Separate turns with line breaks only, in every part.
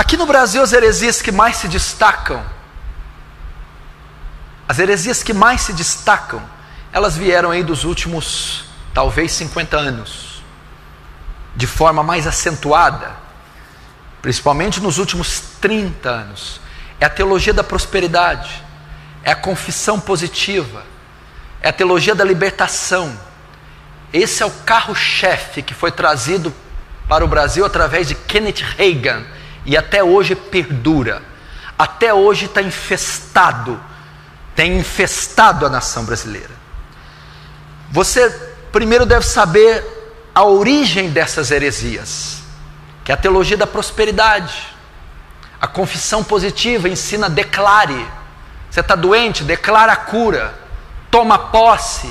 Aqui no Brasil, as heresias que mais se destacam, elas vieram aí dos últimos, talvez 50 anos, de forma mais acentuada, principalmente nos últimos 30 anos. É a teologia da prosperidade, é a confissão positiva, é a teologia da libertação. Esse é o carro-chefe que foi trazido para o Brasil através de Kenneth Hagin, e até hoje perdura, até hoje tem infestado a nação brasileira. Você primeiro deve saber a origem dessas heresias, que é a teologia da prosperidade. A confissão positiva ensina: declare. Você está doente? Declara a cura, toma posse,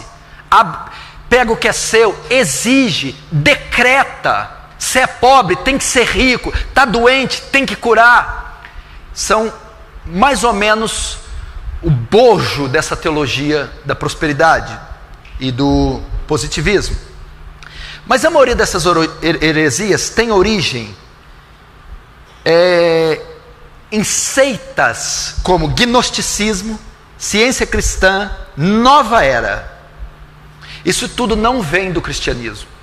pega o que é seu, exige, decreta. Se é pobre, tem que ser rico. Está doente, tem que curar. São mais ou menos o bojo dessa teologia da prosperidade e do positivismo. Mas a maioria dessas heresias tem origem em seitas como gnosticismo, ciência cristã, nova era. Isso tudo não vem do cristianismo.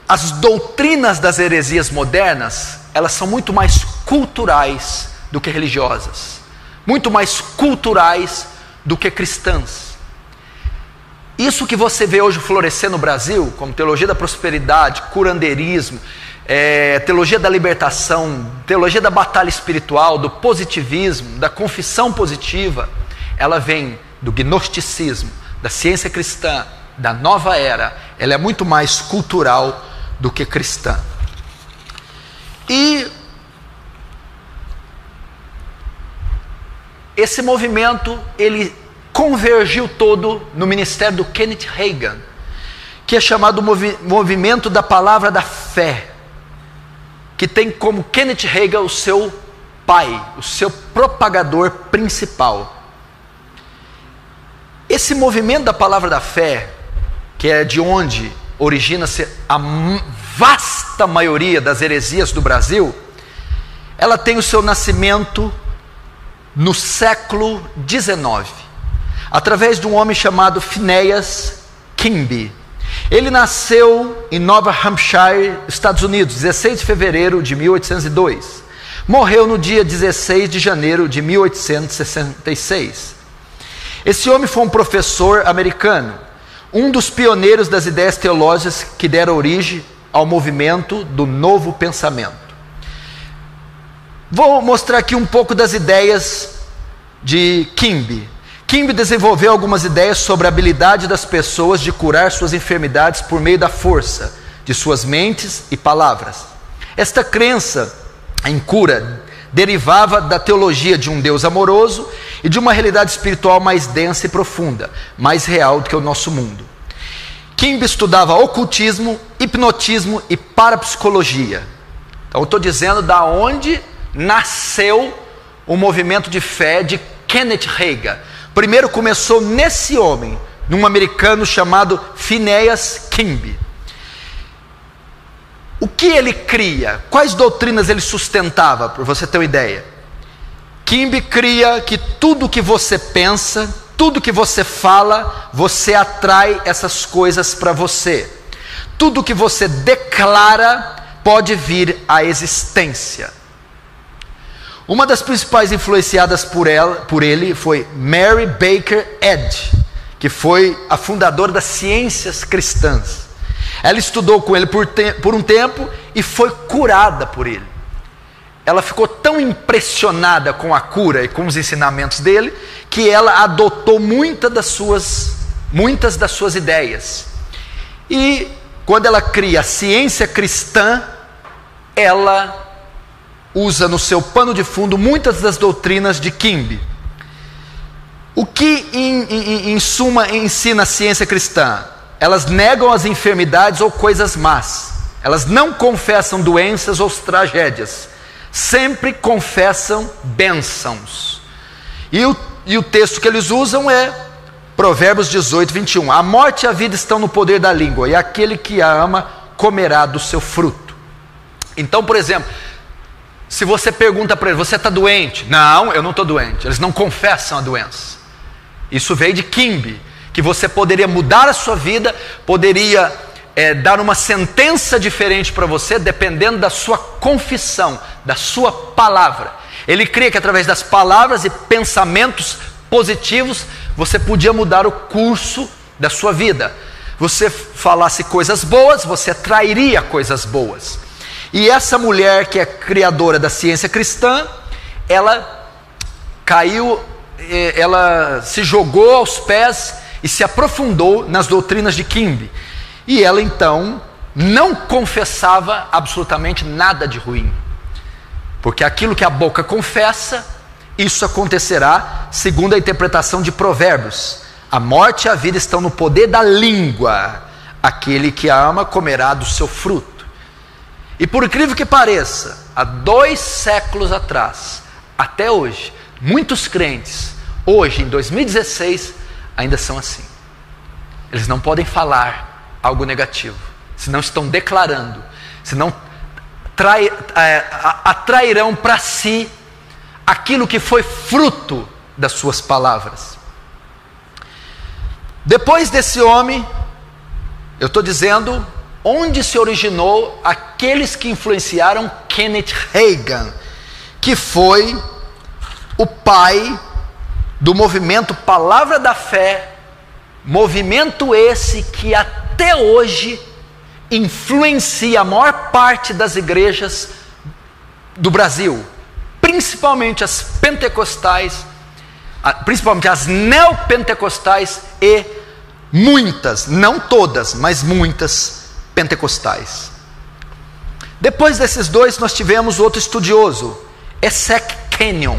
As doutrinas das heresias modernas, elas são muito mais culturais do que religiosas, muito mais culturais do que cristãs. Isso que você vê hoje florescer no Brasil, como teologia da prosperidade, curandeirismo, teologia da libertação, teologia da batalha espiritual, do positivismo, da confissão positiva, ela vem do gnosticismo, da ciência cristã, da nova era. Ela é muito mais cultural do que cristã. E esse movimento, ele convergiu todo no ministério do Kenneth Hagin, que é chamado movimento da palavra da fé, que tem como Kenneth Hagin o seu pai, o seu propagador principal. Esse movimento da palavra da fé, que é de onde origina-se a vasta maioria das heresias do Brasil, ela tem o seu nascimento no século XIX, através de um homem chamado Phineas Quimby. Ele nasceu em Nova Hampshire, Estados Unidos, 16 de fevereiro de 1802. Morreu no dia 16 de janeiro de 1866. Esse homem foi um professor americano, um dos pioneiros das ideias teológicas que deram origem ao movimento do novo pensamento. Vou mostrar aqui um pouco das ideias de Quimby. Quimby desenvolveu algumas ideias sobre a habilidade das pessoas de curar suas enfermidades por meio da força de suas mentes e palavras. Esta crença em cura derivava da teologia de um Deus amoroso e de uma realidade espiritual mais densa e profunda, mais real do que o nosso mundo. Quimby estudava ocultismo, hipnotismo e parapsicologia. Então eu estou dizendo da onde nasceu o movimento de fé de Kenneth Hagin. Primeiro começou nesse homem, num americano chamado Phineas Quimby. O que ele cria? Quais doutrinas ele sustentava, para você ter uma ideia? Quimby cria que tudo que você pensa, tudo que você fala, você atrai essas coisas para você. Tudo que você declara pode vir à existência. Uma das principais influenciadas por ele foi Mary Baker Eddy, que foi a fundadora das ciências cristãs. Ela estudou com ele por um tempo e foi curada por ele. Ela ficou tão impressionada com a cura e com os ensinamentos dele, que ela adotou muitas das suas ideias. E quando ela cria a ciência cristã, ela usa no seu pano de fundo muitas das doutrinas de Quimby. O que em suma ensina a ciência cristã? Elas negam as enfermidades ou coisas más. Elas não confessam doenças ou tragédias. Sempre confessam bênçãos. E o texto que eles usam é Provérbios 18, 21. A morte e a vida estão no poder da língua, e aquele que a ama comerá do seu fruto. Então, por exemplo, se você pergunta para eles, você está doente? Não, eu não estou doente. Eles não confessam a doença. Isso veio de Kimbe, que você poderia mudar a sua vida, poderia dar uma sentença diferente para você, dependendo da sua confissão, da sua palavra. Ele cria que através das palavras e pensamentos positivos, você podia mudar o curso da sua vida. Você falasse coisas boas, você atrairia coisas boas. E essa mulher que é criadora da ciência cristã, ela caiu, ela se jogou aos pés e se aprofundou nas doutrinas de Kimbe. E ela então não confessava absolutamente nada de ruim. Porque aquilo que a boca confessa, isso acontecerá, segundo a interpretação de Provérbios. A morte e a vida estão no poder da língua. Aquele que a ama comerá do seu fruto. E por incrível que pareça, há 2 séculos atrás, até hoje, muitos crentes, hoje em 2016, ainda são assim. Eles não podem falar algo negativo, senão estão declarando, senão atrairão para si aquilo que foi fruto das suas palavras. Depois desse homem, eu estou dizendo onde se originou aqueles que influenciaram Kenneth Hagin, que foi o pai do movimento Palavra da Fé, movimento esse que até hoje influencia a maior parte das igrejas do Brasil, principalmente as pentecostais, principalmente as neopentecostais e muitas, não todas, mas muitas pentecostais. Depois desses dois, nós tivemos outro estudioso, Essek Kenyon,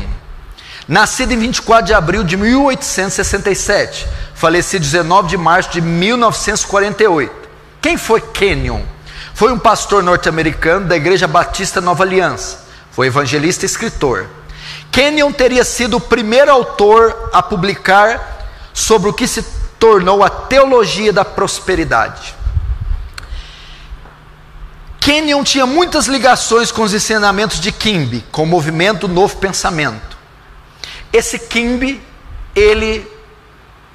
nascido em 24 de abril de 1867, falecido 19 de março de 1948. Quem foi Kenyon? Foi um pastor norte-americano da Igreja Batista Nova Aliança, foi evangelista e escritor. Kenyon teria sido o primeiro autor a publicar sobre o que se tornou a teologia da prosperidade. Kenyon tinha muitas ligações com os ensinamentos de Kimbe, com o movimento Novo Pensamento. Esse Kimbe, ele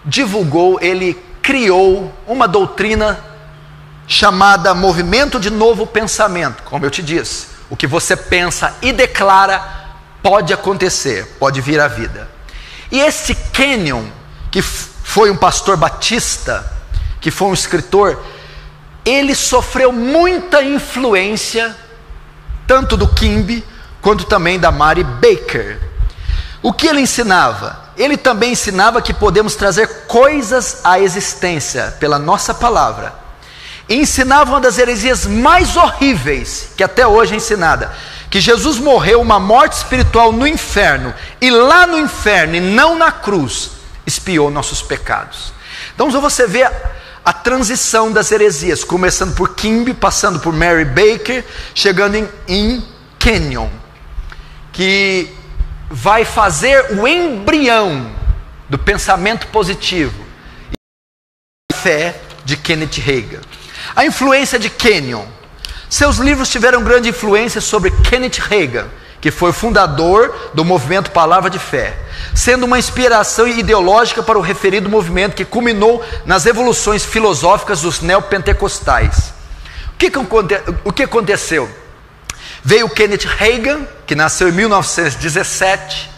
divulgou, ele criou uma doutrina chamada Movimento de Novo Pensamento. Como eu te disse, o que você pensa e declara pode acontecer, pode vir à vida. E esse Kenyon, que foi um pastor batista, que foi um escritor, ele sofreu muita influência, tanto do Kimbe, quanto também da Mary Baker. O que ele ensinava? Ele também ensinava que podemos trazer coisas à existência pela nossa palavra. E ensinava uma das heresias mais horríveis que até hoje é ensinada, que Jesus morreu uma morte espiritual no inferno, e lá no inferno e não na cruz, expiou nossos pecados. Então você vê a transição das heresias, começando por Kimbe, passando por Mary Baker, chegando em Kenyon, que vai fazer o embrião do pensamento positivo e a fé de Kenneth Hagin. A influência de Kenyon. Seus livros tiveram grande influência sobre Kenneth Hagin, que foi o fundador do movimento Palavra de Fé, sendo uma inspiração ideológica para o referido movimento que culminou nas revoluções filosóficas dos neopentecostais. O que aconteceu? Veio Kenneth Hagin, que nasceu em 1917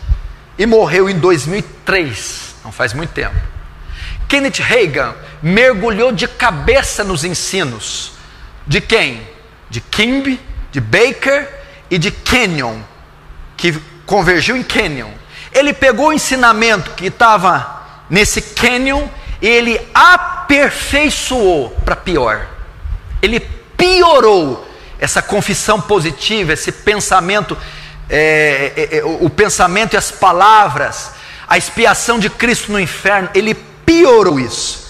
e morreu em 2003, não faz muito tempo. Kenneth Hagin mergulhou de cabeça nos ensinos de quem? De Kimbe, de Baker e de Kenyon, que convergiu em Kenyon. Ele pegou o ensinamento que estava nesse Kenyon e ele aperfeiçoou para pior. Ele piorou essa confissão positiva, esse pensamento, o pensamento e as palavras, a expiação de Cristo no inferno. Ele piorou isso.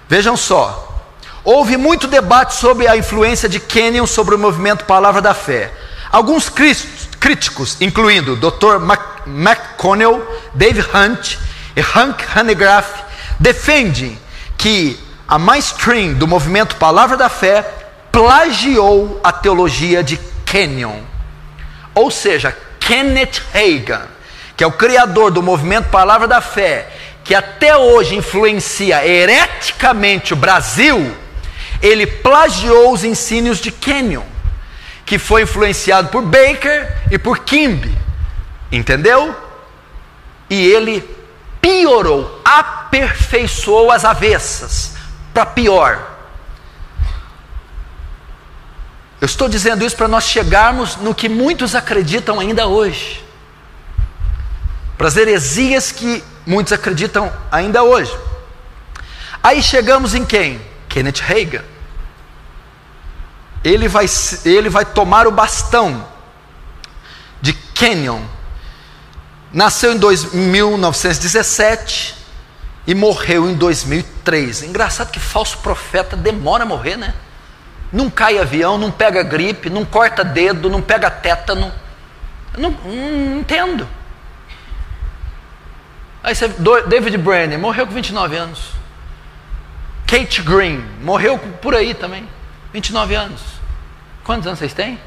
Vejam só, houve muito debate sobre a influência de Kenyon sobre o movimento Palavra da Fé. Alguns críticos, incluindo Dr. McConnell, Dave Hunt e Hank Hanegraaff, defendem que a mainstream do movimento Palavra da Fé plagiou a teologia de Kenyon, ou seja, Kenneth Hagin, que é o criador do movimento Palavra da Fé, que até hoje influencia hereticamente o Brasil, ele plagiou os ensinos de Kenyon, que foi influenciado por Baker e por Kimby, entendeu? E ele piorou, aperfeiçoou as avessas, para pior. Eu estou dizendo isso para nós chegarmos no que muitos acreditam ainda hoje, para as heresias que muitos acreditam ainda hoje. Aí chegamos em quem? Kenneth Hagin. Ele vai tomar o bastão de Kenyon. Nasceu em 1917 e morreu em 2003. Engraçado que falso profeta demora a morrer, né? Não cai avião, não pega gripe, não corta dedo, não pega tétano. Não entendo. Aí você, David Brenner morreu com 29 anos. Kate Green morreu por aí também, 29 anos. Quantos anos vocês têm?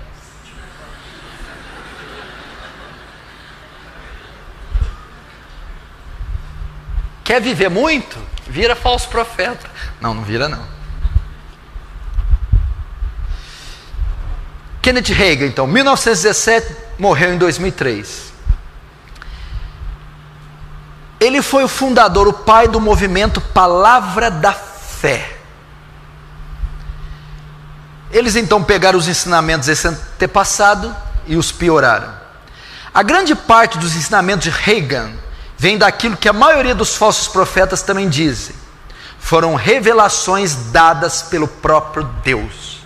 Quer viver muito? Vira falso profeta. Não vira não. Kenneth Hagin, então, 1917, morreu em 2003. Ele foi o fundador, o pai do movimento Palavra da Fé. Eles então pegaram os ensinamentos desse antepassado e os pioraram. A grande parte dos ensinamentos de Hagin vem daquilo que a maioria dos falsos profetas também dizem. Foram revelações dadas pelo próprio Deus.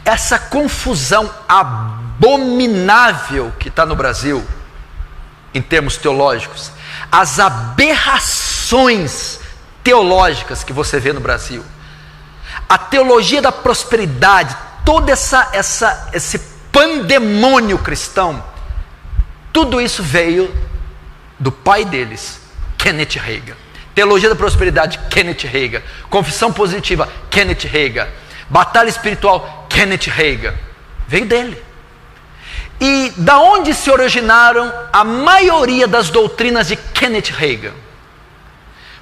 Essa confusão abominável que está no Brasil, em termos teológicos, as aberrações teológicas que você vê no Brasil, a teologia da prosperidade, todo esse pandemônio cristão, tudo isso veio do pai deles, Kenneth Hagin. Teologia da prosperidade, Kenneth Hagin. Confissão positiva, Kenneth Hagin. Batalha espiritual, Kenneth Hagin. Veio dele. E da onde se originaram a maioria das doutrinas de Kenneth Hagin?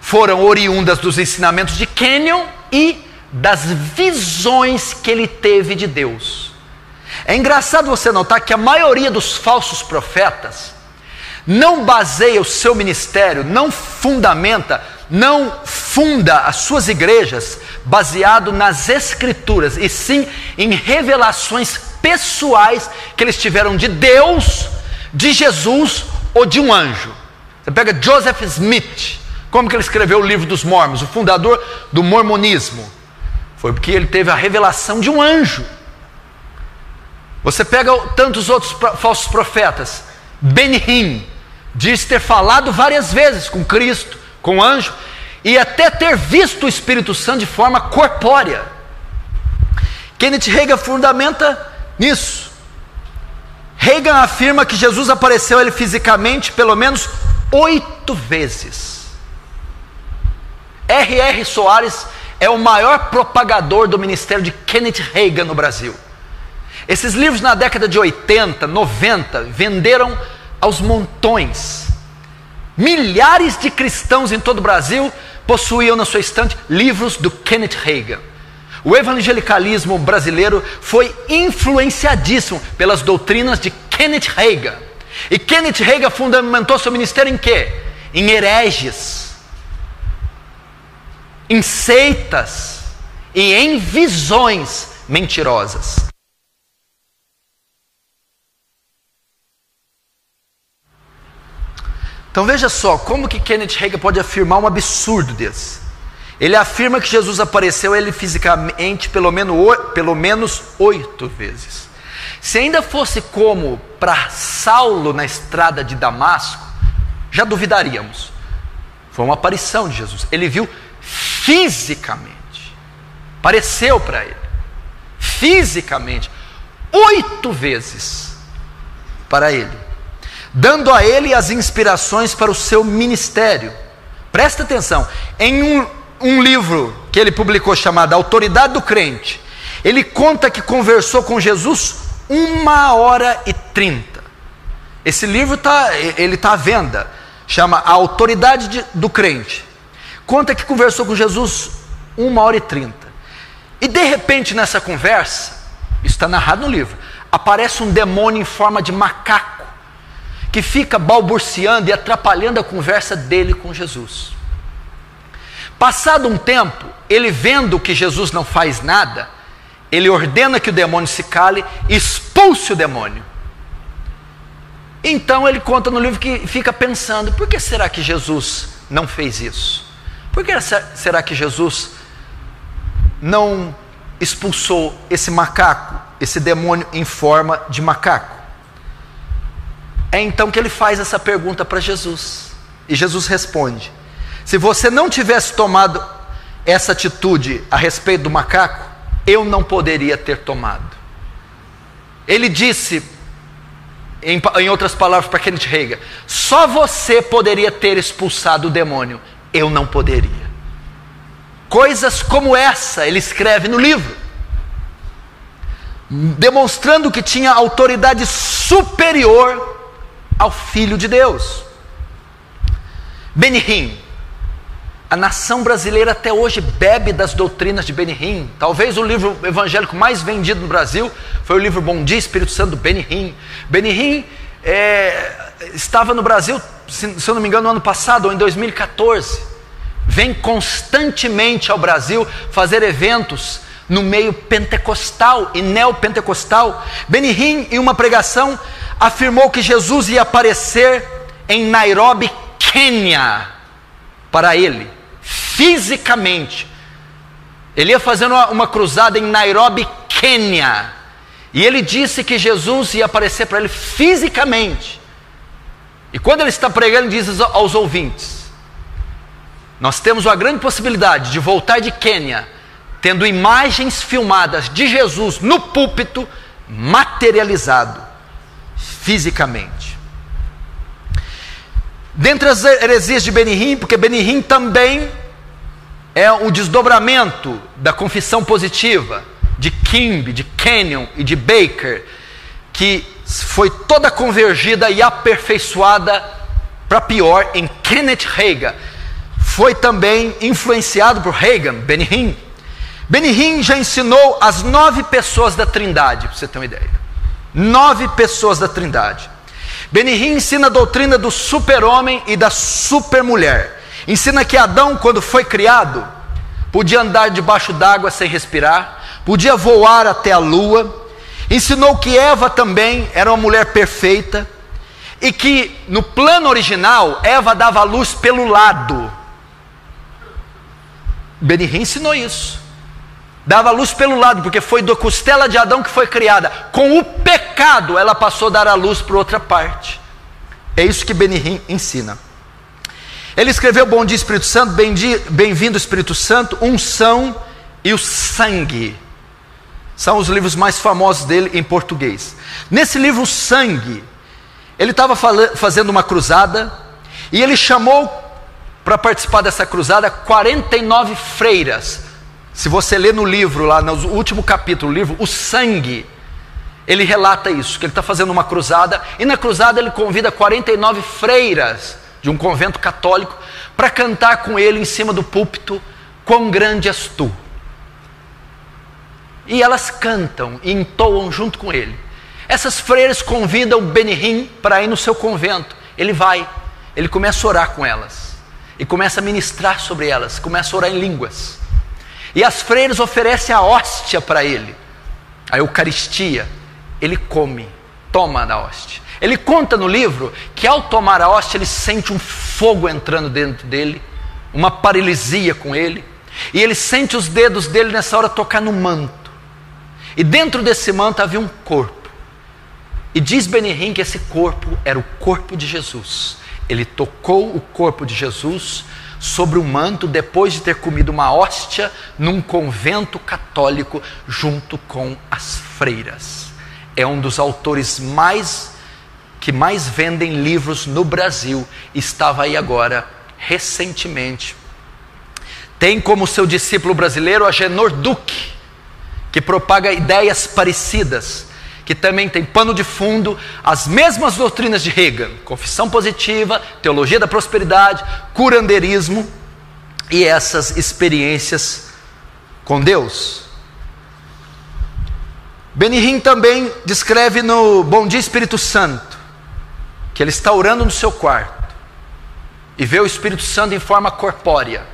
Foram oriundas dos ensinamentos de Kenyon e das visões que ele teve de Deus. É engraçado você notar que a maioria dos falsos profetas não baseia o seu ministério, não funda as suas igrejas baseado nas escrituras, e sim em revelações pessoais que eles tiveram de Deus, de Jesus ou de um anjo. Você pega Joseph Smith, como que ele escreveu o livro dos Mormons, o fundador do mormonismo? Foi porque ele teve a revelação de um anjo. Você pega tantos outros falsos profetas. Ben Hinn diz ter falado várias vezes com Cristo, com o anjo, e até ter visto o Espírito Santo de forma corpórea. Kenneth Hagin fundamenta nisso. Hagin afirma que Jesus apareceu a ele fisicamente pelo menos 8 vezes. R.R. Soares é o maior propagador do ministério de Kenneth Hagin no Brasil. Esses livros na década de 80, 90, venderam aos montões. Milhares de cristãos em todo o Brasil possuíam na sua estante livros do Kenneth Hagin. O evangelicalismo brasileiro foi influenciadíssimo pelas doutrinas de Kenneth Hagin. E Kenneth Hagin fundamentou seu ministério em quê? Em hereges, em seitas e em visões mentirosas. Então veja só, como que Kenneth Hagin pode afirmar um absurdo desse? Ele afirma que Jesus apareceu a ele fisicamente pelo menos 8 vezes. Se ainda fosse como para Saulo na estrada de Damasco, já duvidaríamos. Foi uma aparição de Jesus. Ele viu fisicamente. Apareceu para ele. Fisicamente. 8 vezes para ele. Dando a ele as inspirações para o seu ministério. Presta atenção, em um livro que ele publicou chamado Autoridade do Crente, ele conta que conversou com Jesus 1h30. Esse livro está à venda. Chama A Autoridade do Crente. Conta que conversou com Jesus 1h30. E de repente nessa conversa, isso está narrado no livro, aparece um demônio em forma de macaco, que fica balbuciando e atrapalhando a conversa dele com Jesus. Passado um tempo, ele vendo que Jesus não faz nada, ele ordena que o demônio se cale e expulse o demônio. Então ele conta no livro que fica pensando, por que será que Jesus não fez isso? Por que será que Jesus não expulsou esse macaco, esse demônio em forma de macaco? É então que ele faz essa pergunta para Jesus. E Jesus responde: se você não tivesse tomado essa atitude a respeito do macaco, eu não poderia ter tomado. Ele disse, em outras palavras para Kenneth Hagin, só você poderia ter expulsado o demônio, eu não poderia. Coisas como essa ele escreve no livro, demonstrando que tinha autoridade superior ao Filho de Deus. Benny Hinn, a nação brasileira até hoje bebe das doutrinas de Benny Hinn. Talvez o livro evangélico mais vendido no Brasil foi o livro Bom Dia Espírito Santo, do Benny Hinn. Benny Hinn estava no Brasil, se eu não me engano, no ano passado, ou em 2014. Vem constantemente ao Brasil fazer eventos no meio pentecostal e neopentecostal. Benny Hinn, em uma pregação, afirmou que Jesus ia aparecer em Nairobi, Quênia, para ele, fisicamente. Ele ia fazer uma cruzada em Nairobi, Quênia, e ele disse que Jesus ia aparecer para ele fisicamente. E quando ele está pregando, ele diz aos ouvintes: nós temos uma grande possibilidade de voltar de Quênia tendo imagens filmadas de Jesus no púlpito, materializado fisicamente. Dentre as heresias de Benny Hinn, porque Benny Hinn também é o desdobramento da confissão positiva de Kimby, de Kenyon e de Baker, que foi toda convergida e aperfeiçoada para pior em Kenneth Hagin. Foi também influenciado por Hagin, Benny Hinn. Benny Hinn já ensinou as 9 pessoas da Trindade, para você ter uma ideia. 9 pessoas da Trindade. Benny Hinn ensina a doutrina do super-homem e da super-mulher. Ensina que Adão, quando foi criado, podia andar debaixo d'água sem respirar, podia voar até a lua. Ensinou que Eva também era uma mulher perfeita, e que no plano original, Eva dava a luz pelo lado. Benny Hinn ensinou isso. Dava a luz pelo lado, porque foi da costela de Adão que foi criada. Com o pecado, ela passou a dar a luz para outra parte. É isso que Benny Hinn ensina. Ele escreveu Bom Dia Espírito Santo, Bem-vindo Espírito Santo, Unção e o Sangue. São os livros mais famosos dele em português. Nesse livro, o Sangue, ele estava fazendo uma cruzada, e ele chamou para participar dessa cruzada 49 freiras. Se você ler no livro, lá no último capítulo, o livro O Sangue, ele relata isso, que ele está fazendo uma cruzada, e na cruzada ele convida 49 freiras de um convento católico para cantar com ele em cima do púlpito, Quão Grande És Tu. E elas cantam e entoam junto com ele. Essas freiras convidam Benny Hinn para ir no seu convento. Ele vai, ele começa a orar com elas, e começa a ministrar sobre elas, começa a orar em línguas. E as freiras oferecem a hóstia para ele, a Eucaristia. Ele come, toma da hóstia. Ele conta no livro que ao tomar a hóstia, ele sente um fogo entrando dentro dele, uma paralisia com ele, e ele sente os dedos dele nessa hora tocar no manto. E dentro desse manto havia um corpo. E diz Benny Hinn que esse corpo era o corpo de Jesus. Ele tocou o corpo de Jesus sobre o manto depois de ter comido uma hóstia num convento católico junto com as freiras. É um dos autores que mais vendem livros no Brasil. Estava aí agora, recentemente. Tem como seu discípulo brasileiro Agenor Duque, que propaga ideias parecidas, que também tem pano de fundo as mesmas doutrinas de Reagan: confissão positiva, teologia da prosperidade, curanderismo e essas experiências com Deus. Benny Hinn também descreve no Bom Dia Espírito Santo que ele está orando no seu quarto e vê o Espírito Santo em forma corpórea,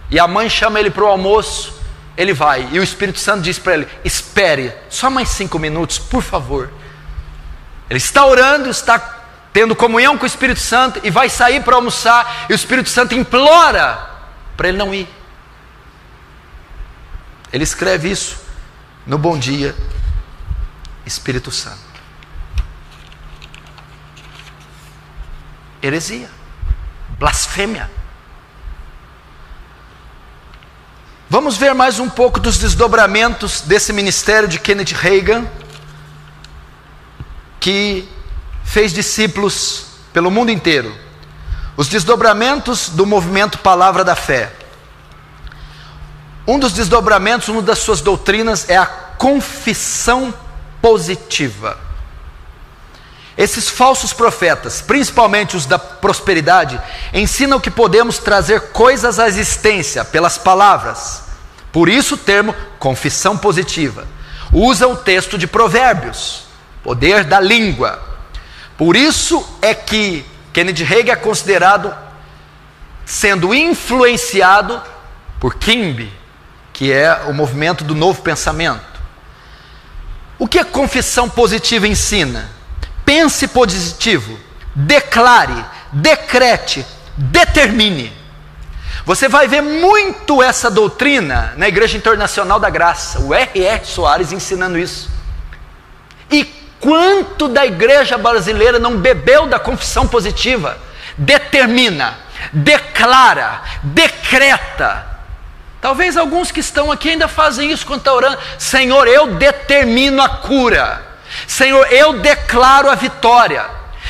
e a mãe chama ele para o almoço, ele vai, e o Espírito Santo diz para ele: espere só mais 5 minutos, por favor. Ele está orando, está tendo comunhão com o Espírito Santo e vai sair para almoçar, e o Espírito Santo implora para ele não ir. Ele escreve isso no Bom Dia Espírito Santo. Heresia, blasfêmia. Vamos ver mais um pouco dos desdobramentos desse ministério de Kenneth Hagin, que fez discípulos pelo mundo inteiro. Os desdobramentos do movimento Palavra da Fé. Um dos desdobramentos, uma das suas doutrinas é a confissão positiva. Esses falsos profetas, principalmente os da prosperidade, ensinam que podemos trazer coisas à existência pelas palavras. Por isso o termo confissão positiva. Usa o texto de Provérbios, poder da língua. Por isso é que Kenneth Hagin é considerado sendo influenciado por Kimby, que é o movimento do novo pensamento. O que a confissão positiva ensina? Pense positivo, declare, decrete, determine. Você vai ver muito essa doutrina na Igreja Internacional da Graça, o R.R. Soares ensinando isso. E quanto da igreja brasileira não bebeu da confissão positiva? Determina, declara, decreta. Talvez alguns que estão aqui ainda fazem isso quando estão orando: Senhor, eu determino a cura. Senhor, eu declaro a vitória.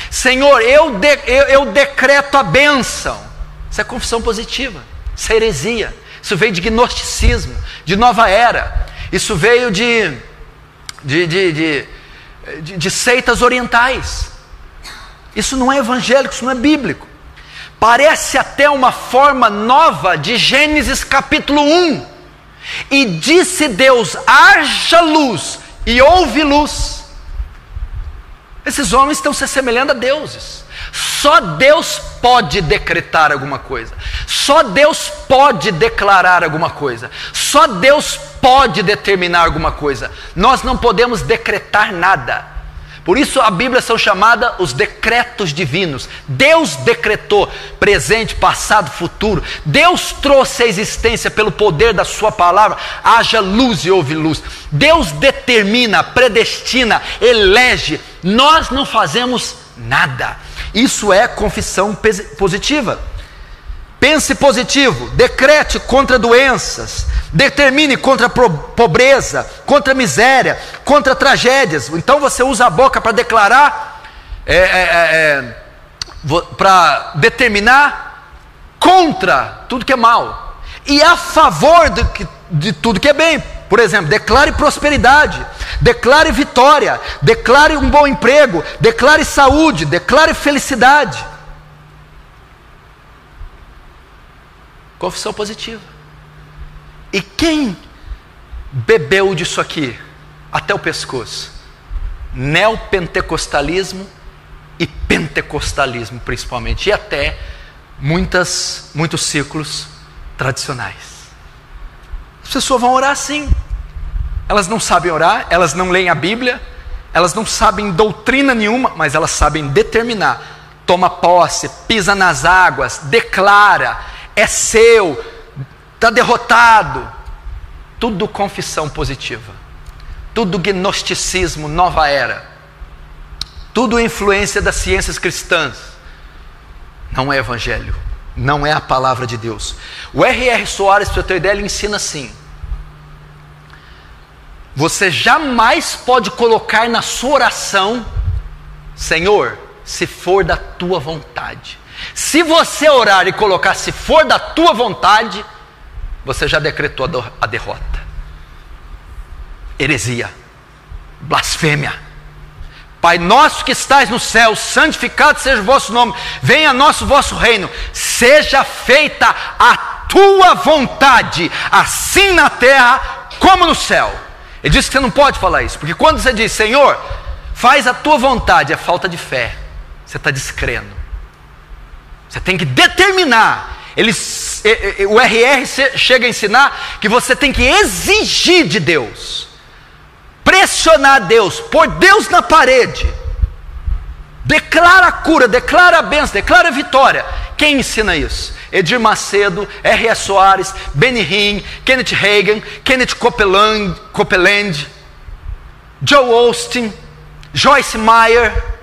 Senhor, eu decreto a bênção. Isso é confissão positiva. Isso é heresia. Isso veio de gnosticismo, de nova era. Isso veio de seitas orientais. Isso não é evangélico, isso não é bíblico. Parece até uma forma nova de Gênesis capítulo 1. E disse Deus: haja luz, e houve luz. Esses homens estão se assemelhando a deuses. Só Deus pode decretar alguma coisa. Só Deus pode declarar alguma coisa. Só Deus pode determinar alguma coisa. Nós não podemos decretar nada. Por isso a Bíblia são chamadas os decretos divinos. Deus decretou presente, passado, futuro. Deus trouxe a existência pelo poder da sua palavra. Haja luz e houve luz. Deus determina, predestina, elege. Nós não fazemos nada. Isso é confissão positiva. Pense positivo, decrete contra doenças, determine contra a pobreza, contra a miséria, contra tragédias. Então você usa a boca para declarar, para determinar contra tudo que é mal e a favor de tudo que é bem. Por exemplo, declare prosperidade, declare vitória, declare um bom emprego, declare saúde, declare felicidade. Confissão positiva. E quem bebeu disso aqui até o pescoço? Neopentecostalismo e pentecostalismo principalmente, e até muitos círculos tradicionais. As pessoas vão orar assim. Elas não sabem orar, elas não leem a Bíblia, elas não sabem doutrina nenhuma, mas elas sabem determinar. Toma posse, pisa nas águas, declara, é seu, está derrotado. Tudo confissão positiva. Tudo gnosticismo, nova era. Tudo influência das ciências cristãs. Não é evangelho. Não é a palavra de Deus. O R.R. Soares, para você ter ideia, ele ensina assim: você jamais pode colocar na sua oração: Senhor, se for da tua vontade. Se você orar e colocar se for da tua vontade, você já decretou a derrota. Heresia. Blasfêmia. Pai nosso que estais no céu, santificado seja o vosso nome, venha o vosso reino, seja feita a tua vontade, assim na terra como no céu. Ele disse que você não pode falar isso, porque quando você diz, Senhor, faz a tua vontade, é falta de fé, você está descrendo. Você tem que determinar. O RR chega a ensinar que você tem que exigir de Deus, pressionar Deus, pôr Deus na parede, declara a cura, declara a bênção, declara a vitória. Quem ensina isso? Edir Macedo, R.S. Soares, Benny Hinn, Kenneth Hagin, Kenneth Copeland, Joel Osteen, Joyce Meyer,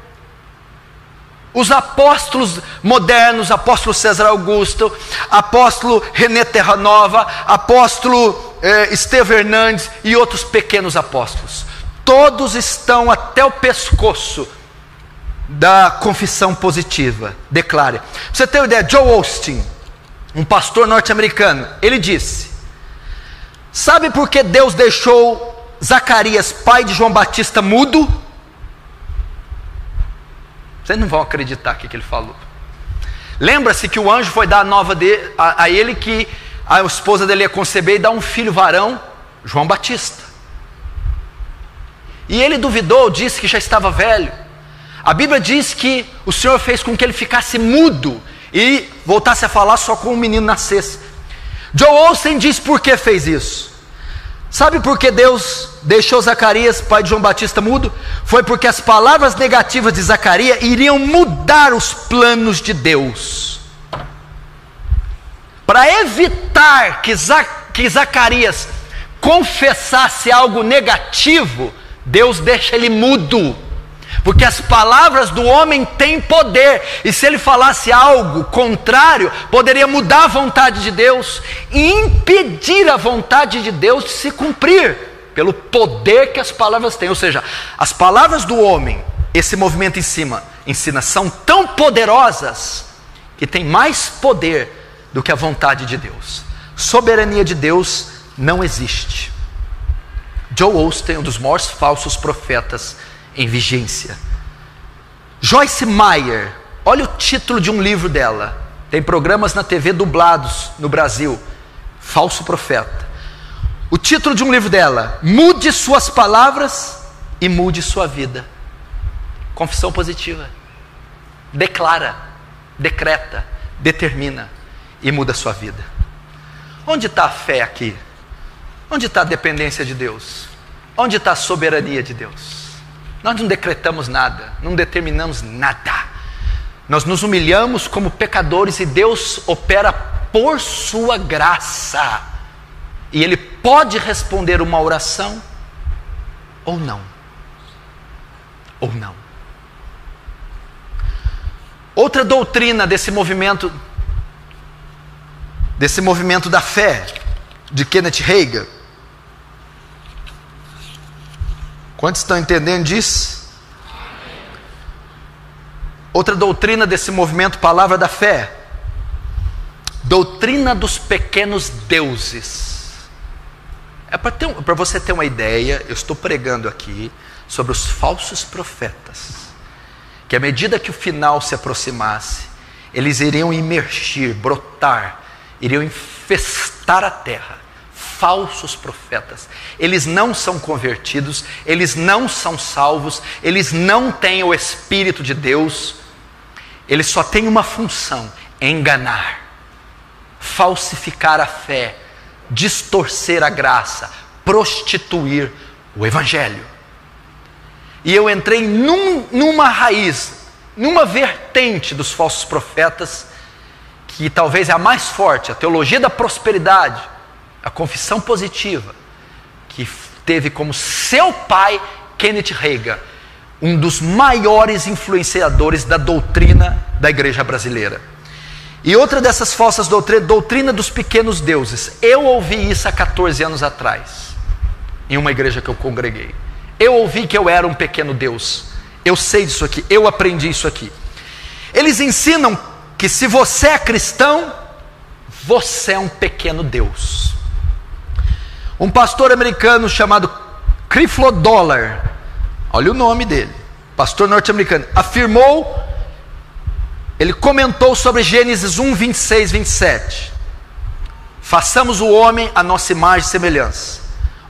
os apóstolos modernos, apóstolo César Augusto, apóstolo René Terranova, apóstolo Estevão Hernandes e outros pequenos apóstolos. Todos estão até o pescoço da confissão positiva. Declare. Pra você ter uma ideia, Joel Osteen, um pastor norte-americano, ele disse: sabe por que Deus deixou Zacarias, pai de João Batista, mudo? Vocês não vão acreditar o que ele falou. Lembra-se que o anjo foi dar a nova a ele que a esposa dele ia conceber e dar um filho varão, João Batista. E ele duvidou, disse que já estava velho. A Bíblia diz que o Senhor fez com que ele ficasse mudo e voltasse a falar só quando o menino nascesse. Joel Osteen diz por que fez isso. Sabe por que Deus deixou Zacarias, pai de João Batista, mudo? Foi porque as palavras negativas de Zacarias iriam mudar os planos de Deus. Para evitar que Zacarias confessasse algo negativo, Deus deixa ele mudo. Porque as palavras do homem têm poder, e se ele falasse algo contrário, poderia mudar a vontade de Deus e impedir a vontade de Deus de se cumprir, pelo poder que as palavras têm. Ou seja, as palavras do homem, esse movimento ensina, são tão poderosas que tem mais poder do que a vontade de Deus. Soberania de Deus não existe. Joel Osteen, um dos maiores falsos profetas em vigência. Joyce Meyer, olha o título de um livro dela, tem programas na TV dublados no Brasil, Falso Profeta. O título de um livro dela: Mude suas palavras e mude sua vida. Confissão positiva. Declara, decreta, determina e muda sua vida. Onde está a fé aqui? Onde está a dependência de Deus? Onde está a soberania de Deus? Nós não decretamos nada, não determinamos nada. Nós nos humilhamos como pecadores e Deus opera por sua graça. E Ele pode responder uma oração ou não. Ou não. Outra doutrina desse movimento da fé, de Kenneth Hagin. Quantos estão entendendo disso? Outra doutrina desse movimento, palavra da fé, doutrina dos pequenos deuses. É para você ter uma ideia, eu estou pregando aqui sobre os falsos profetas, que à medida que o final se aproximasse, eles iriam emergir, brotar, iriam infestar a terra. Falsos profetas, eles não são convertidos, eles não são salvos, eles não têm o Espírito de Deus, eles só têm uma função: enganar, falsificar a fé, distorcer a graça, prostituir o Evangelho. E eu entrei numa raiz, numa vertente dos falsos profetas, que talvez é a mais forte, a teologia da prosperidade, a confissão positiva, que teve como seu pai Kenneth Hagin, um dos maiores influenciadores da doutrina da igreja brasileira. E outra dessas falsas doutrinas, doutrina dos pequenos deuses. Eu ouvi isso há 14 anos atrás, em uma igreja que eu congreguei. Eu ouvi que eu era um pequeno Deus. Eu sei disso aqui, eu aprendi isso aqui. Eles ensinam que se você é cristão, você é um pequeno Deus. Um pastor americano chamado Creflo Dollar olha o nome dele, pastor norte-americano, afirmou, ele comentou sobre Gênesis 1, 26, 27. Façamos o homem a nossa imagem e semelhança.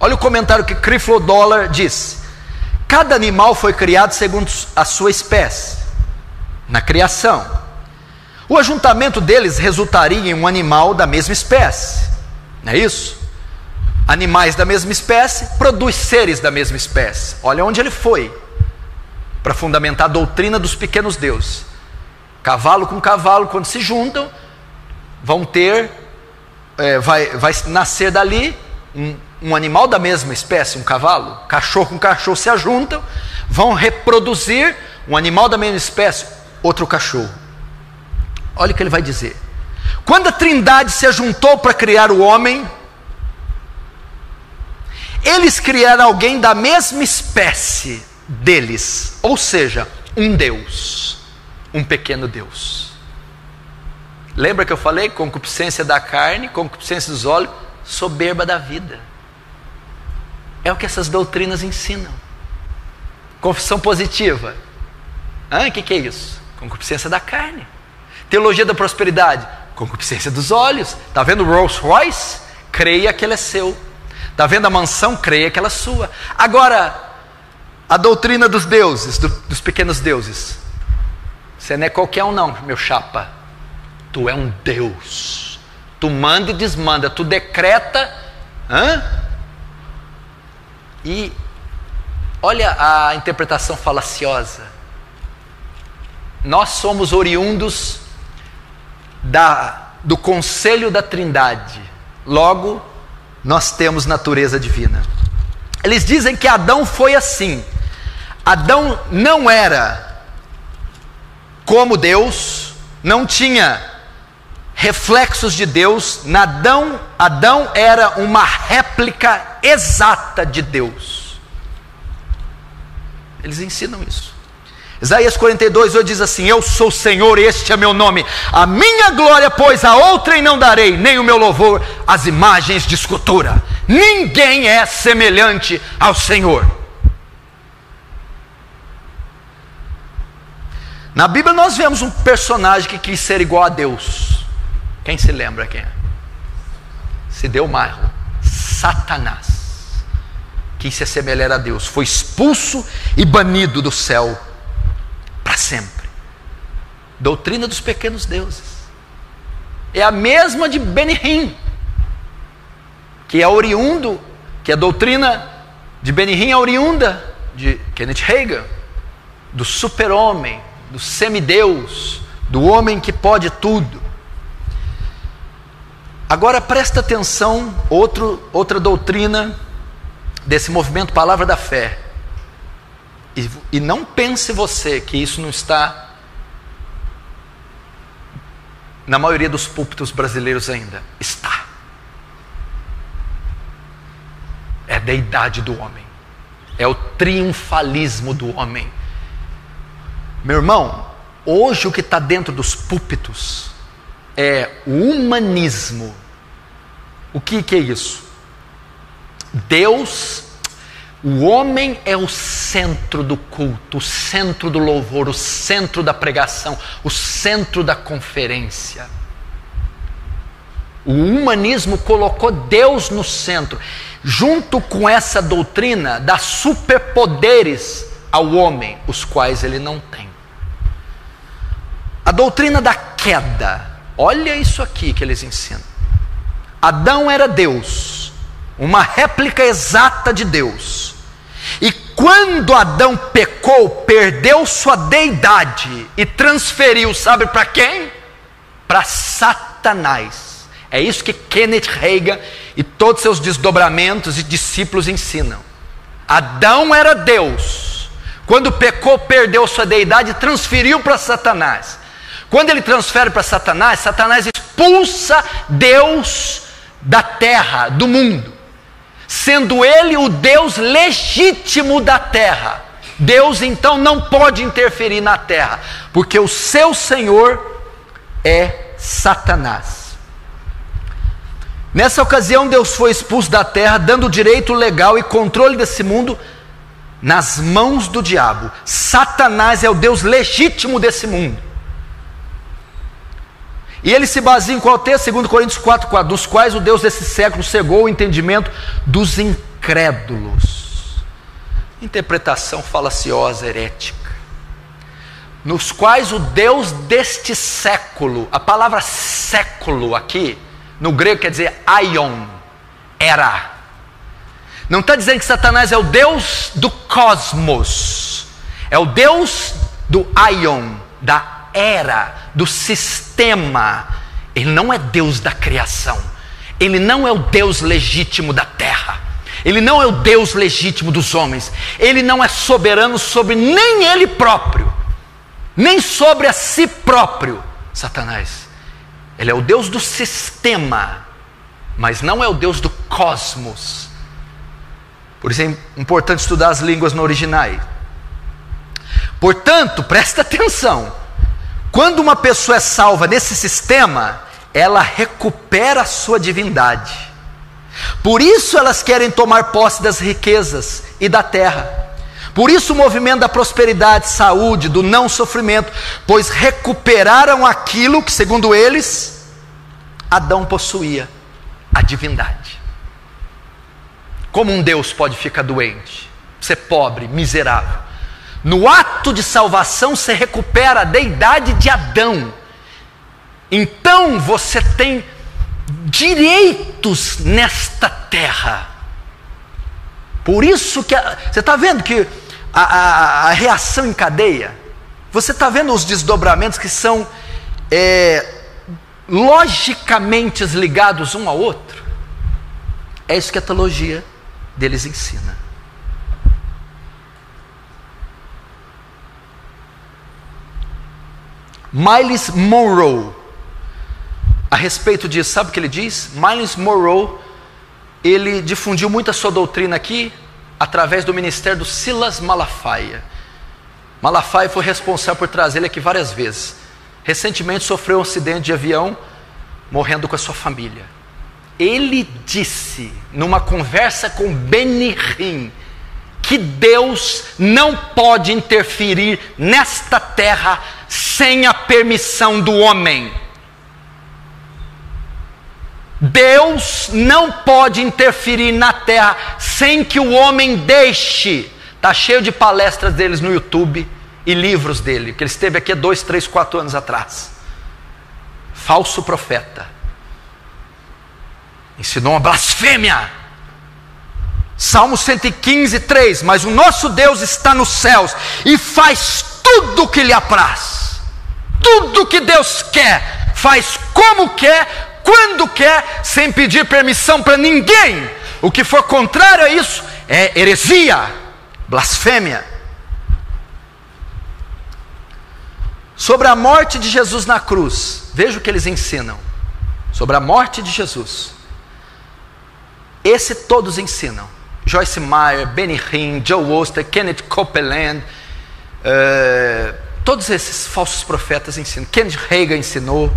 Olha o comentário que Creflo Dollar diz: cada animal foi criado segundo a sua espécie, na criação. O ajuntamento deles resultaria em um animal da mesma espécie, não é isso? Animais da mesma espécie produz seres da mesma espécie. Olha onde ele foi para fundamentar a doutrina dos pequenos deuses. Cavalo com cavalo, quando se juntam, vão ter, vai nascer dali um animal da mesma espécie, um cavalo. Cachorro com cachorro se ajuntam, vão reproduzir um animal da mesma espécie, outro cachorro. Olha o que ele vai dizer: quando a Trindade se ajuntou para criar o homem, eles criaram alguém da mesma espécie deles, ou seja, um Deus, um pequeno Deus. Lembra que eu falei? Concupiscência da carne, concupiscência dos olhos, soberba da vida. É o que essas doutrinas ensinam. Confissão positiva, o que é isso? Concupiscência da carne. Teologia da prosperidade, concupiscência dos olhos. Está vendo o Rolls Royce? Creia que ele é seu. Está vendo a mansão? Creia que ela é sua. Agora, a doutrina dos deuses, dos pequenos deuses. Você não é qualquer um não, meu chapa. Tu é um Deus. Tu manda e desmanda. Tu decreta. E olha a interpretação falaciosa. Nós somos oriundos do conselho da Trindade. Logo, nós temos natureza divina. Eles dizem que Adão foi assim. Adão não era como Deus, não tinha reflexos de Deus. Adão era uma réplica exata de Deus. Eles ensinam isso. Isaías 42, 8 diz assim: eu sou o Senhor, este é meu nome, a minha glória, pois a outrem não darei, nem o meu louvor às imagens de escultura. Ninguém é semelhante ao Senhor. Na Bíblia nós vemos um personagem que quis ser igual a Deus. Quem se lembra quem é? Se deu mal. Satanás quis se assemelhar a Deus, foi expulso e banido do céu para sempre. Doutrina dos pequenos deuses é a mesma de Benihim, que é oriundo, que a doutrina de Benihim é oriunda de Kenneth Hagin, do super-homem, do semideus, do homem que pode tudo. Agora presta atenção, outra doutrina desse movimento Palavra da Fé. E não pense você que isso não está na maioria dos púlpitos brasileiros ainda. Está. É a deidade do homem. É o triunfalismo do homem. Meu irmão, hoje o que está dentro dos púlpitos é o humanismo. O que é isso? Deus, o homem é o centro do culto, o centro do louvor, o centro da pregação, o centro da conferência. O humanismo colocou Deus no centro, junto com essa doutrina dá superpoderes ao homem, os quais ele não tem. A doutrina da queda, olha isso aqui que eles ensinam. Adão era Deus, uma réplica exata de Deus. E quando Adão pecou, perdeu sua deidade e transferiu, sabe para quem? Para Satanás. É isso que Kenneth Hagin e todos seus desdobramentos e discípulos ensinam. Adão era Deus. Quando pecou, perdeu sua deidade e transferiu para Satanás. Quando ele transfere para Satanás, Satanás expulsa Deus da terra, do mundo, sendo ele o Deus legítimo da terra. Deus então não pode interferir na terra, porque o seu Senhor é Satanás. Nessa ocasião Deus foi expulso da terra, dando direito legal e controle desse mundo nas mãos do diabo. Satanás é o Deus legítimo desse mundo. E ele se baseia em qual texto? 2 Coríntios 4,4, dos quais o Deus desse século cegou o entendimento dos incrédulos. Interpretação falaciosa, herética. Nos quais o Deus deste século, a palavra século aqui, no grego quer dizer aion, era. Não está dizendo que Satanás é o Deus do cosmos, é o Deus do aion, da era, do sistema. Ele não é Deus da criação, ele não é o Deus legítimo da terra, ele não é o Deus legítimo dos homens, ele não é soberano sobre nem ele próprio, nem sobre a si próprio. Satanás, ele é o Deus do sistema, mas não é o Deus do cosmos. Por isso é importante estudar as línguas no original. Portanto, presta atenção, quando uma pessoa é salva nesse sistema, ela recupera a sua divindade. Por isso elas querem tomar posse das riquezas e da terra. Por isso o movimento da prosperidade, saúde, do não sofrimento, pois recuperaram aquilo que, segundo eles, Adão possuía, a divindade. Como um Deus pode ficar doente, ser pobre, miserável? No ato de salvação você recupera a deidade de Adão. Então você tem direitos nesta terra. Por isso que você está vendo que a reação em cadeia, você está vendo os desdobramentos que são logicamente ligados um ao outro. É isso que a teologia deles ensina. Myles Munroe, a respeito disso, sabe o que ele diz? Myles Munroe, ele difundiu muito a sua doutrina aqui, através do ministério do Silas Malafaia. Malafaia foi responsável por trazer ele aqui várias vezes. Recentemente sofreu um acidente de avião, morrendo com a sua família. Ele disse, numa conversa com Benny Hinn, que Deus não pode interferir nesta terra sem a permissão do homem. Deus não pode interferir na terra sem que o homem deixe. Está cheio de palestras deles no YouTube e livros dele, que ele esteve aqui há 2, 3, 4 anos atrás. Falso profeta. Ensinou uma blasfêmia. Salmo 115, 3. Mas o nosso Deus está nos céus e faz tudo o que lhe apraz. Tudo que Deus quer, faz como quer, quando quer, sem pedir permissão para ninguém. O que for contrário a isso é heresia, blasfêmia. Sobre a morte de Jesus na cruz, veja o que eles ensinam sobre a morte de Jesus. Esse todos ensinam. Joyce Meyer, Benny Hinn, Joe Oster, Kenneth Copeland, todos esses falsos profetas ensinam. Kenneth Hagin ensinou.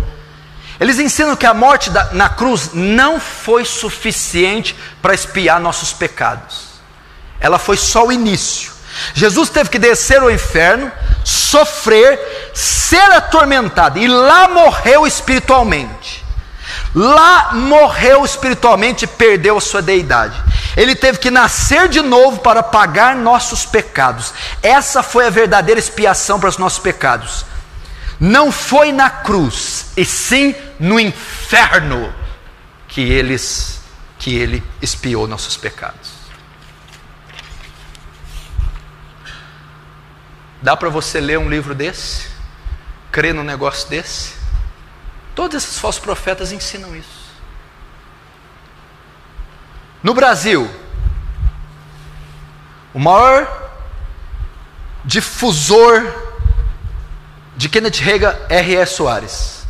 Eles ensinam que a morte na cruz não foi suficiente para expiar nossos pecados. Ela foi só o início. Jesus teve que descer ao inferno, sofrer, ser atormentado, e lá morreu espiritualmente. Lá morreu espiritualmente e perdeu a sua deidade. Ele teve que nascer de novo para pagar nossos pecados. Essa foi a verdadeira expiação para os nossos pecados. Não foi na cruz, e sim no inferno que ele expiou nossos pecados. Dá para você ler um livro desse? Crer num negócio desse? Todos esses falsos profetas ensinam isso. No Brasil, o maior difusor de Kenneth Hagin é R.E. Soares,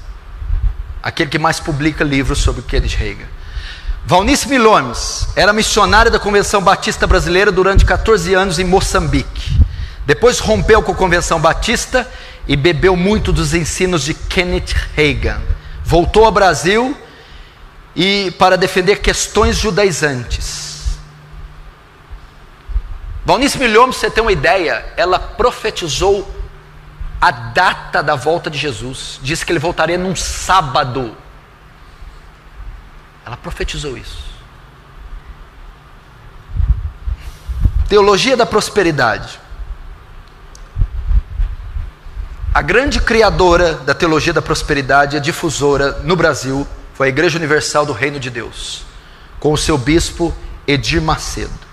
aquele que mais publica livros sobre Kenneth Hagin. Valnice Milomes era missionária da Convenção Batista Brasileira durante 14 anos em Moçambique. Depois rompeu com a Convenção Batista e bebeu muito dos ensinos de Kenneth Hagin. Voltou ao Brasil para defender questões judaizantes. Valnice Milhomem, pra você ter uma ideia, ela profetizou a data da volta de Jesus. Disse que ele voltaria num sábado. Ela profetizou isso. Teologia da prosperidade. A grande criadora da teologia da prosperidade, a difusora no Brasil, foi a Igreja Universal do Reino de Deus, com o seu bispo Edir Macedo.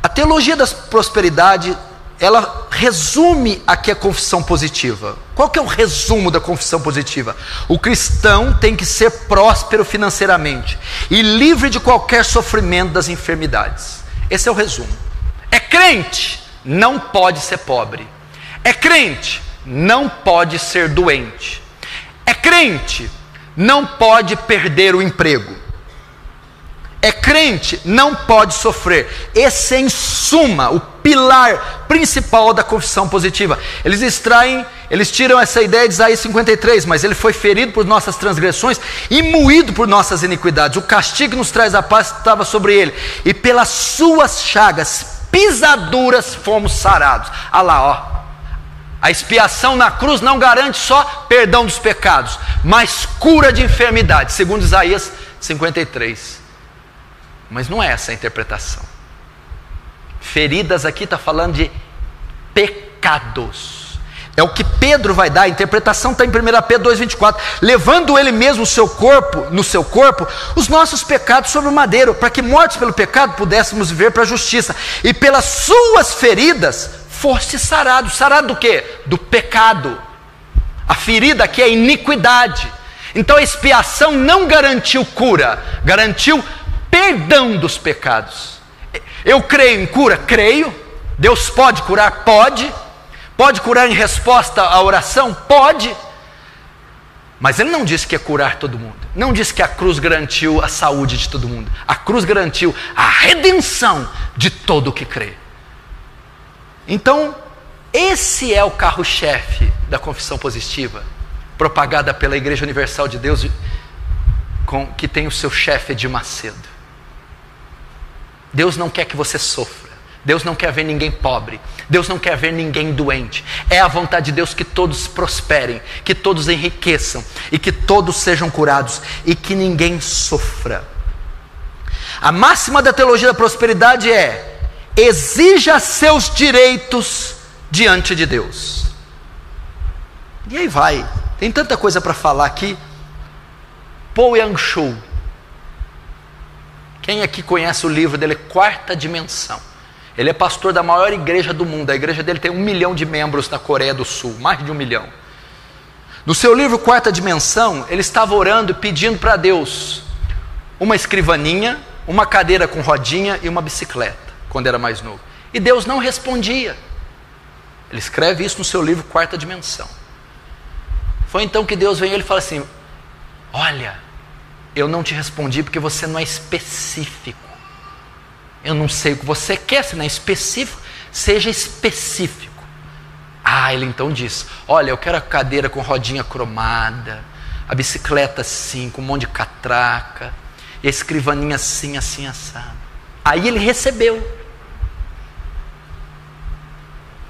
A teologia da prosperidade, ela resume aqui a confissão positiva. Qual que é o resumo da confissão positiva? O cristão tem que ser próspero financeiramente e livre de qualquer sofrimento das enfermidades. Esse é o resumo. É crente, não pode ser pobre. É crente, não pode ser doente. É crente, não pode perder o emprego. É crente, não pode sofrer. Esse é, em suma, o pilar principal da confissão positiva. Eles tiram essa ideia de Isaías 53, mas ele foi ferido por nossas transgressões e moído por nossas iniquidades. O castigo que nos traz a paz estava sobre ele, e pelas suas chagas, pisaduras, fomos sarados. Olha lá, ó. A expiação na cruz não garante só perdão dos pecados, mas cura de enfermidade, segundo Isaías 53. Mas não é essa a interpretação. Feridas aqui está falando de pecados. É o que Pedro vai dar. A interpretação está em 1 Pedro 2,24. Levando ele mesmo no seu corpo, os nossos pecados sobre o madeiro, para que mortos pelo pecado pudéssemos viver para a justiça. E pelas suas feridas foste sarado. Sarado do quê? Do pecado. A ferida aqui é iniquidade. Então a expiação não garantiu cura, garantiu perdão dos pecados. Eu creio em cura? Creio. Deus pode curar? Pode. Pode curar em resposta à oração? Pode. Mas ele não disse que ia curar todo mundo. Não disse que a cruz garantiu a saúde de todo mundo. A cruz garantiu a redenção de todo o que crê. Então, esse é o carro-chefe da confissão positiva, propagada pela Igreja Universal de Deus, que tem o seu chefe Edir Macedo. Deus não quer que você sofra. Deus não quer ver ninguém pobre. Deus não quer ver ninguém doente. É a vontade de Deus que todos prosperem, que todos enriqueçam e que todos sejam curados e que ninguém sofra. A máxima da teologia da prosperidade é: exija seus direitos diante de Deus. E aí vai. Tem tanta coisa para falar aqui. Paul Yang-Shu. Quem aqui conhece o livro dele, Quarta Dimensão? Ele é pastor da maior igreja do mundo. A igreja dele tem 1 milhão de membros na Coreia do Sul, mais de 1 milhão. No seu livro Quarta Dimensão, ele estava orando e pedindo para Deus uma escrivaninha, uma cadeira com rodinha e uma bicicleta, quando era mais novo. E Deus não respondia. Ele escreve isso no seu livro Quarta Dimensão. Foi então que Deus veio e ele fala assim: olha, eu não te respondi porque você não é específico. Eu não sei o que você quer, se não é específico, seja específico. Ele então diz: olha, eu quero a cadeira com rodinha cromada, a bicicleta assim, com um monte de catraca, e a escrivaninha assim, assim, assado. Aí ele recebeu.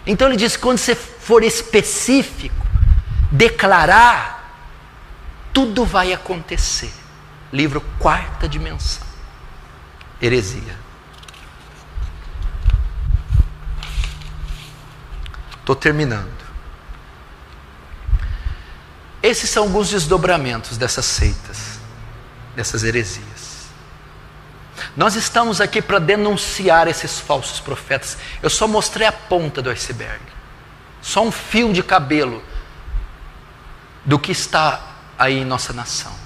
Então ele diz: quando você for específico, declarar, tudo vai acontecer. Livro Quarta Dimensão. Heresia. Estou terminando. Esses são alguns desdobramentos dessas seitas, dessas heresias. Nós estamos aqui para denunciar esses falsos profetas. Eu só mostrei a ponta do iceberg, só um fio de cabelo do que está aí em nossa nação.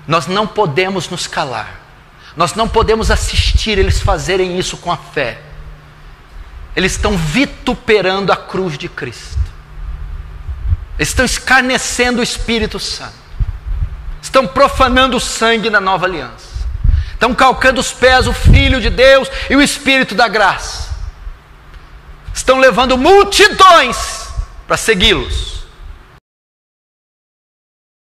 Nós não podemos nos calar. Nós não podemos assistir eles fazerem isso com a fé. Eles estão vituperando a cruz de Cristo. Eles estão escarnecendo o Espírito Santo. Estão profanando o sangue da nova aliança. Estão calcando os pés o Filho de Deus e o Espírito da graça. Estão levando multidões para segui-los.